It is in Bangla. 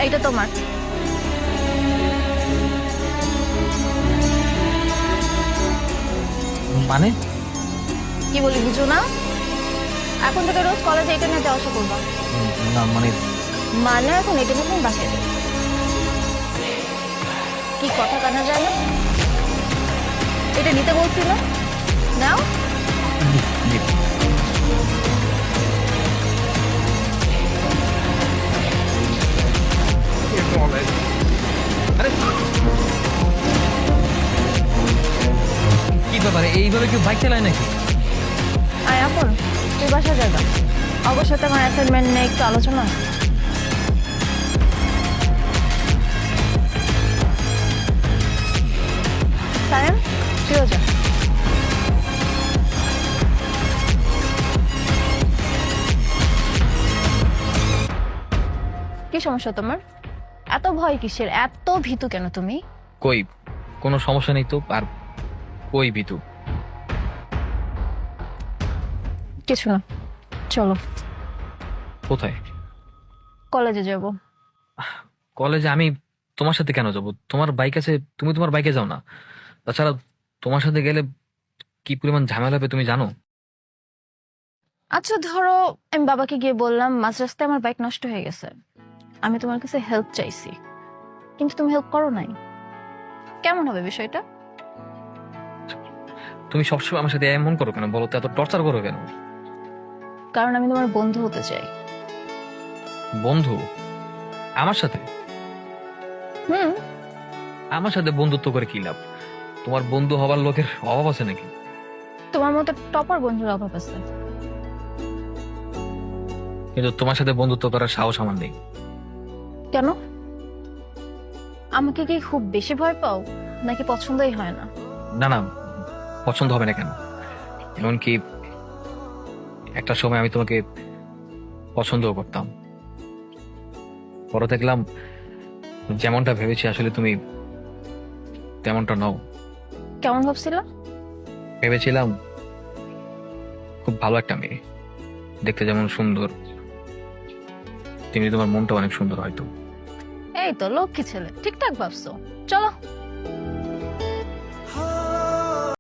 এইটা তোমার। মানে কি বলি বুঝো না? এখন থেকে রোজ কলেজে এটা নিয়ে যাওয়া আসা করবা। না মানে মানে এখন এটা নিয়ে তুমি বাসায় যাবে। কি কথা কানা যায় না? এটা নিতে বলছি না, নাও। আরে কি ব্যাপার, এইভাবে কেউ বাইক চালায় নাকি? আয় এখন তুই বাসা যাবা। অবশ্য তোমার অ্যাসাইনমেন্ট নিয়ে একটু আলোচনা। সায়ন তুইও যা। কি সমস্যা তোমার? এত ভয় কিসের? এত ভীতু কেন তুমি? কই কোনো সমস্যা নেই তো। আর কই ভিতু? কিছু না, চলো কোথায়? কলেজে যাব। কলেজে আমি তোমার সাথে কেন যাব? তোমার বাইক আছে, তুমি তোমার বাইকে যাও না। তাছাড়া তোমার সাথে গেলে কি পরিমাণ ঝামেলা হবে তুমি জানো? আচ্ছা ধরো আমি বাবাকে গিয়ে বললাম মাঝ রাস্তায় আমার বাইক নষ্ট হয়ে গেছে, আমি তোমার কাছে হেল্প চাইছি, কিন্তু তুমি হেল্প করো নাই। কেমন হবে বিষয়টা? তুমি সবসময় আমার সাথে এমন করো কেন বলো তো? এত টর্চার করো কেন? কারণ আমি তোমার বন্ধু হতে চাই। বন্ধু? আমার সাথে? হুম। আমার সাথে বন্ধুত্ব করে কি লাভ? তোমার বন্ধু হবার লোকের অভাব আছে নাকি? তোমার মতো টপার বন্ধুর অভাব আছে। কিন্তু তোমার সাথে বন্ধুত্ব করার সাহস আমার নেই। কেন? আমাকে কি খুব বেশি ভয় পাও, নাকি পছন্দই হয় না? না না, পছন্দ হবে না কেন? এমনকি একটা সময় আমি তোমাকে পছন্দও করতাম, পরে দেখলাম যেমনটা ভেবেছি আসলে তুমি তেমনটা নও। কেমন ভাবছিলা? ভেবেছিলাম খুব ভালো একটা মেয়ে, দেখতে যেমন সুন্দর, তেমনি তোমার মনটা অনেক সুন্দর হয়তো। এই তো লক্ষ্মী ছেলে, ঠিকঠাক ভাবছো। চলো